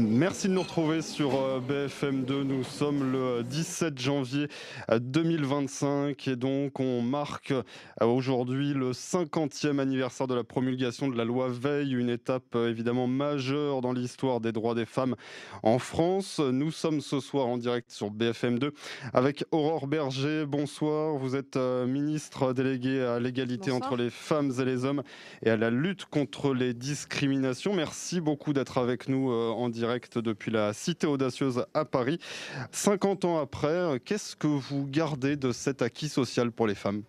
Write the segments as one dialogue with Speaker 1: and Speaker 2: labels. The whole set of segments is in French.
Speaker 1: Merci de nous retrouver sur BFM2. Nous sommes le 17 janvier 2025 et donc on marque aujourd'hui le 50e anniversaire de la promulgation de la loi Veil, une étape évidemment majeure dans l'histoire des droits des femmes en France. Nous sommes ce soir en direct sur BFM2 avec Aurore Berger. Bonsoir, vous êtes ministre déléguée à l'égalité entre
Speaker 2: Bonsoir.
Speaker 1: les femmes et les hommes et à la lutte contre les discriminations. Merci beaucoup d'être avec nous en direct depuis la Cité audacieuse à Paris. 50 ans après, qu'est-ce que vous gardez de cet acquis social pour les femmes ?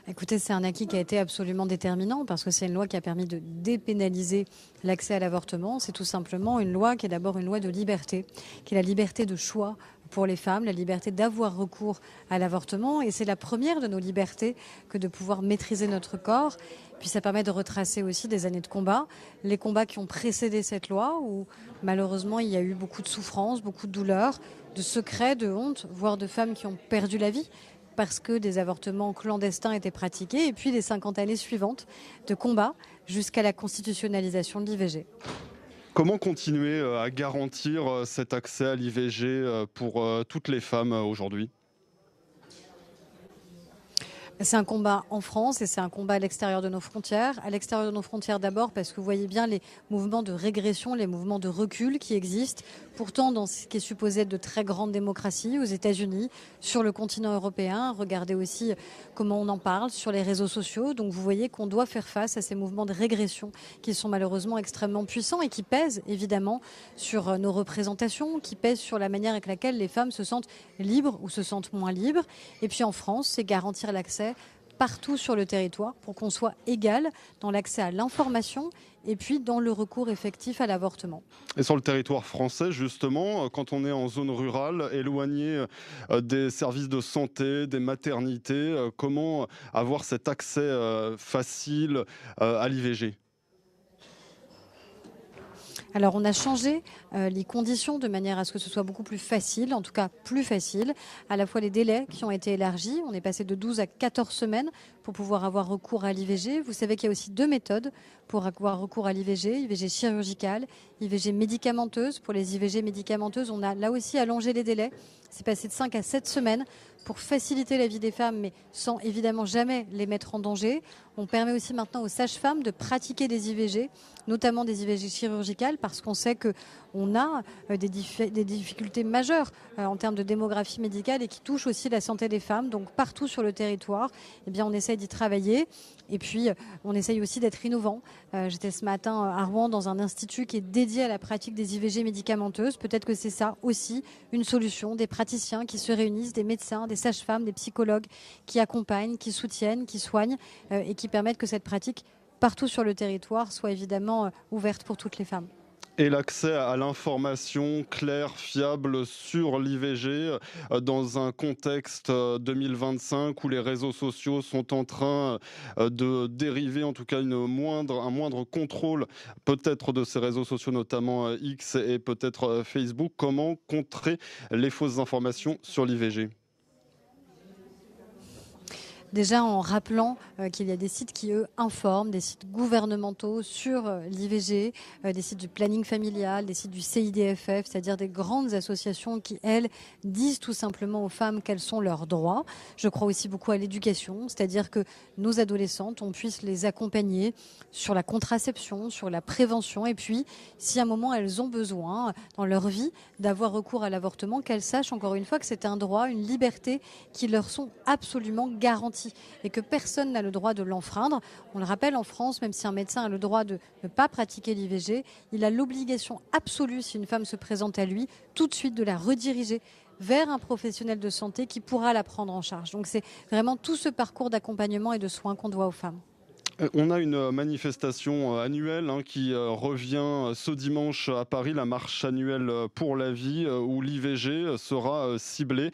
Speaker 2: Écoutez, c'est un acquis qui a été absolument déterminant parce que c'est une loi qui a permis de dépénaliser l'accès à l'avortement. C'est tout simplement une loi qui est d'abord une loi de liberté, qui est la liberté de choix pour les femmes, la liberté d'avoir recours à l'avortement. Et c'est la première de nos libertés que de pouvoir maîtriser notre corps. Puis ça permet de retracer aussi des années de combat, les combats qui ont précédé cette loi où malheureusement il y a eu beaucoup de souffrances, beaucoup de douleurs, de secrets, de honte, voire de femmes qui ont perdu la vie parce que des avortements clandestins étaient pratiqués, et puis les 50 années suivantes de combat jusqu'à la constitutionnalisation de l'IVG.
Speaker 1: Comment continuer à garantir cet accès à l'IVG pour toutes les femmes aujourd'hui ?
Speaker 2: C'est un combat en France et c'est un combat à l'extérieur de nos frontières. À l'extérieur de nos frontières d'abord parce que vous voyez bien les mouvements de régression, les mouvements de recul qui existent. Pourtant, dans ce qui est supposé être de très grandes démocraties, aux États-Unis, sur le continent européen, regardez aussi comment on en parle sur les réseaux sociaux. Donc vous voyez qu'on doit faire face à ces mouvements de régression qui sont malheureusement extrêmement puissants et qui pèsent évidemment sur nos représentations, qui pèsent sur la manière avec laquelle les femmes se sentent libres ou se sentent moins libres. Et puis en France, c'est garantir l'accès partout sur le territoire pour qu'on soit égal dans l'accès à l'information et puis dans le recours effectif à l'avortement.
Speaker 1: Et sur le territoire français, justement, quand on est en zone rurale, éloigné des services de santé, des maternités, comment avoir cet accès facile à l'IVG ?
Speaker 2: Alors on a changé les conditions de manière à ce que ce soit beaucoup plus facile, en tout cas plus facile, à la fois les délais qui ont été élargis, on est passé de 12 à 14 semaines pour pouvoir avoir recours à l'IVG. Vous savez qu'il y a aussi deux méthodes pour avoir recours à l'IVG, IVG chirurgicale, IVG médicamenteuse. Pour les IVG médicamenteuses, on a là aussi allongé les délais, c'est passé de 5 à 7 semaines pour faciliter la vie des femmes, mais sans évidemment jamais les mettre en danger. On permet aussi maintenant aux sages-femmes de pratiquer des IVG, notamment des IVG chirurgicales, parce qu'on sait qu'on a des difficultés majeures en termes de démographie médicale et qui touchent aussi la santé des femmes. Donc partout sur le territoire, eh bien, on essaie d'y travailler. Et puis, on essaye aussi d'être innovant. J'étais ce matin à Rouen dans un institut qui est dédié à la pratique des IVG médicamenteuses. Peut-être que c'est ça aussi une solution, des praticiens qui se réunissent, des médecins, des sages-femmes, des psychologues qui accompagnent, qui soutiennent, qui soignent et qui permettent que cette pratique partout sur le territoire soit évidemment ouverte pour toutes les femmes.
Speaker 1: Et l'accès à l'information claire, fiable sur l'IVG dans un contexte 2025 où les réseaux sociaux sont en train de dériver, en tout cas un moindre contrôle peut-être de ces réseaux sociaux, notamment X et peut-être Facebook. Comment contrer les fausses informations sur l'IVG ?
Speaker 2: Déjà en rappelant qu'il y a des sites qui, eux, informent, des sites gouvernementaux sur l'IVG, des sites du planning familial, des sites du CIDFF, c'est-à-dire des grandes associations qui, elles, disent tout simplement aux femmes quels sont leurs droits. Je crois aussi beaucoup à l'éducation, c'est-à-dire que nos adolescentes, on puisse les accompagner sur la contraception, sur la prévention, et puis si à un moment elles ont besoin dans leur vie d'avoir recours à l'avortement, qu'elles sachent encore une fois que c'est un droit, une liberté qui leur sont absolument garanties et que personne n'a le droit de l'enfreindre. On le rappelle, en France, même si un médecin a le droit de ne pas pratiquer l'IVG, il a l'obligation absolue, si une femme se présente à lui, tout de suite de la rediriger vers un professionnel de santé qui pourra la prendre en charge. Donc c'est vraiment tout ce parcours d'accompagnement et de soins qu'on doit aux femmes.
Speaker 1: On a une manifestation annuelle qui revient ce dimanche à Paris, la marche annuelle pour la vie, où l'IVG sera ciblée.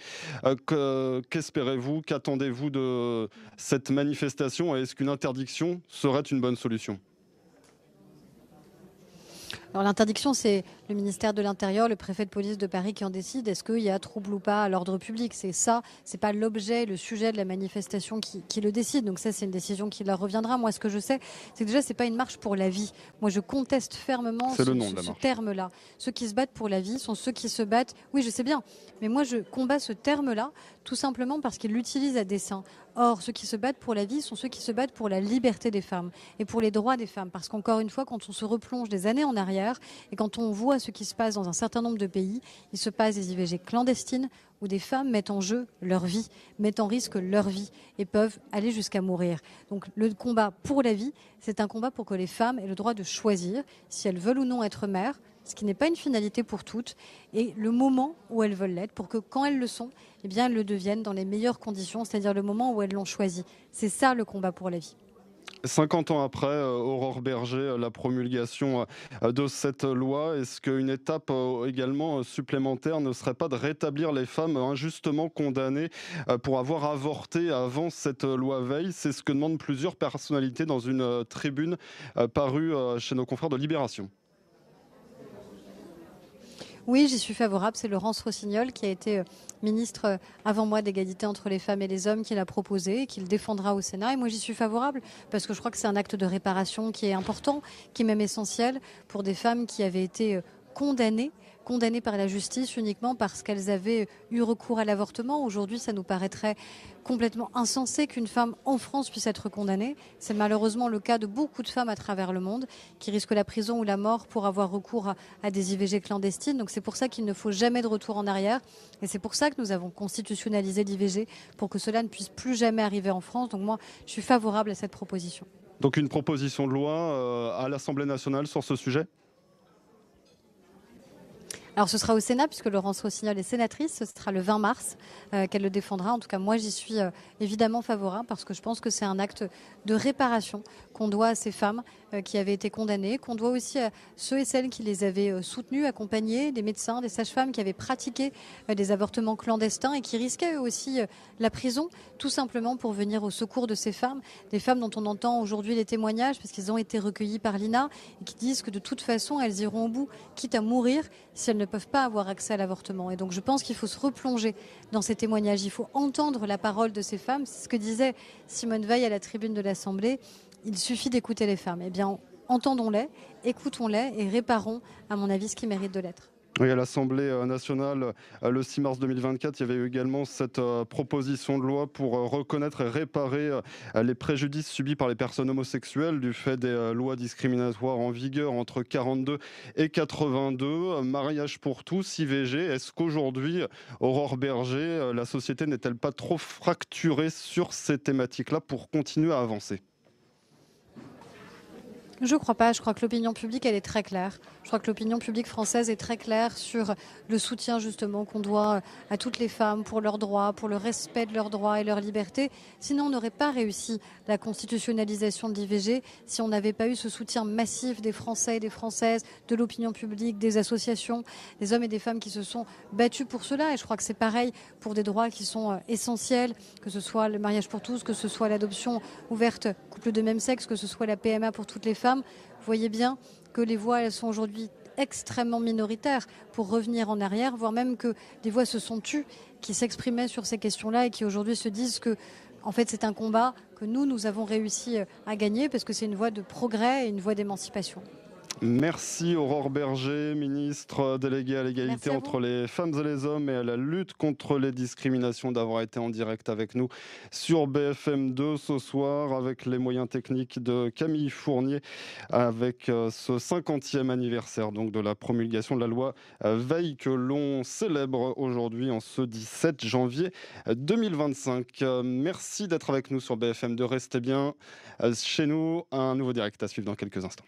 Speaker 1: Qu'espérez-vous, qu'attendez-vous de cette manifestation? Est-ce qu'une interdiction serait une bonne solution?
Speaker 2: Alors l'interdiction, c'est le ministère de l'Intérieur, le préfet de police de Paris qui en décide. Est-ce qu'il y a trouble ou pas à l'ordre public? C'est ça, c'est pas l'objet, le sujet de la manifestation qui le décide. Donc ça, c'est une décision qui leur reviendra. Moi, ce que je sais, c'est que déjà, c'est pas une marche pour la vie. Moi, je conteste fermement
Speaker 1: C'est le nom de la
Speaker 2: ce
Speaker 1: marche.
Speaker 2: terme-là. Ceux qui se battent pour la vie sont ceux qui se battent. Oui, je sais bien, mais moi, je combats ce terme-là tout simplement parce qu'ils l'utilisent à dessein. Or, ceux qui se battent pour la vie sont ceux qui se battent pour la liberté des femmes et pour les droits des femmes. Parce qu'encore une fois, quand on se replonge des années en arrière et quand on voit ce qui se passe dans un certain nombre de pays, il se passe des IVG clandestines où des femmes mettent en jeu leur vie, mettent en risque leur vie et peuvent aller jusqu'à mourir. Donc le combat pour la vie, c'est un combat pour que les femmes aient le droit de choisir si elles veulent ou non être mères, ce qui n'est pas une finalité pour toutes, et le moment où elles veulent l'être, pour que quand elles le sont, eh bien, elles le deviennent dans les meilleures conditions, c'est-à-dire le moment où elles l'ont choisi. C'est ça le combat pour la vie.
Speaker 1: 50 ans après, Aurore Berger, la promulgation de cette loi, est-ce qu'une étape également supplémentaire ne serait pas de rétablir les femmes injustement condamnées pour avoir avorté avant cette loi Veil? C'est ce que demandent plusieurs personnalités dans une tribune parue chez nos confrères de Libération.
Speaker 2: Oui, j'y suis favorable. C'est Laurence Rossignol qui a été ministre avant moi d'égalité entre les femmes et les hommes qui l'a proposé et qui le défendra au Sénat. Et moi, j'y suis favorable parce que je crois que c'est un acte de réparation qui est important, qui est même essentiel pour des femmes qui avaient été condamnées par la justice uniquement parce qu'elles avaient eu recours à l'avortement. Aujourd'hui, ça nous paraîtrait complètement insensé qu'une femme en France puisse être condamnée. C'est malheureusement le cas de beaucoup de femmes à travers le monde qui risquent la prison ou la mort pour avoir recours à des IVG clandestines. Donc c'est pour ça qu'il ne faut jamais de retour en arrière. Et c'est pour ça que nous avons constitutionnalisé l'IVG, pour que cela ne puisse plus jamais arriver en France. Donc moi, je suis favorable à cette proposition.
Speaker 1: Donc une proposition de loi à l'Assemblée nationale sur ce sujet?
Speaker 2: Alors ce sera au Sénat puisque Laurence Rossignol est sénatrice, ce sera le 20 mars qu'elle le défendra. En tout cas, moi j'y suis évidemment favorable parce que je pense que c'est un acte de réparation qu'on doit à ces femmes qui avaient été condamnées, qu'on doit aussi à ceux et celles qui les avaient soutenues, accompagnées, des médecins, des sages-femmes qui avaient pratiqué des avortements clandestins et qui risquaient eux aussi la prison, tout simplement pour venir au secours de ces femmes, des femmes dont on entend aujourd'hui les témoignages parce qu'ils ont été recueillis par l'INA et qui disent que de toute façon elles iront au bout, quitte à mourir si elles ne peuvent pas avoir accès à l'avortement. Et donc je pense qu'il faut se replonger dans ces témoignages, il faut entendre la parole de ces femmes. C'est ce que disait Simone Veil à la tribune de l'Assemblée, il suffit d'écouter les femmes. Eh bien, entendons-les, écoutons-les et réparons, à mon avis, ce qui mérite de l'être.
Speaker 1: Oui, à l'Assemblée nationale, le 6 mars 2024, il y avait eu également cette proposition de loi pour reconnaître et réparer les préjudices subis par les personnes homosexuelles du fait des lois discriminatoires en vigueur entre 42 et 82. Mariage pour tous, IVG. Est-ce qu'aujourd'hui, Aurore Berger, la société n'est-elle pas trop fracturée sur ces thématiques-là pour continuer à avancer?
Speaker 2: Je ne crois pas. Je crois que l'opinion publique, elle est très claire. Je crois que l'opinion publique française est très claire sur le soutien justement qu'on doit à toutes les femmes pour leurs droits, pour le respect de leurs droits et leurs libertés. Sinon, on n'aurait pas réussi la constitutionnalisation de l'IVG si on n'avait pas eu ce soutien massif des Français et des Françaises, de l'opinion publique, des associations, des hommes et des femmes qui se sont battus pour cela. Et je crois que c'est pareil pour des droits qui sont essentiels, que ce soit le mariage pour tous, que ce soit l'adoption ouverte, couple de même sexe, que ce soit la PMA pour toutes les femmes. Vous voyez bien que les voix, elles sont aujourd'hui extrêmement minoritaires pour revenir en arrière, voire même que des voix se sont tues qui s'exprimaient sur ces questions-là et qui aujourd'hui se disent que en fait, c'est un combat que nous avons réussi à gagner parce que c'est une voie de progrès et une voie d'émancipation.
Speaker 1: Merci Aurore Berger, ministre déléguée à l'égalité entre les femmes et les hommes et à la lutte contre les discriminations, d'avoir été en direct avec nous sur BFM2 ce soir avec les moyens techniques de Camille Fournier, avec ce 50e anniversaire donc de la promulgation de la loi Veil que l'on célèbre aujourd'hui en ce 17 janvier 2025. Merci d'être avec nous sur BFM2. Restez bien chez nous. Un nouveau direct à suivre dans quelques instants.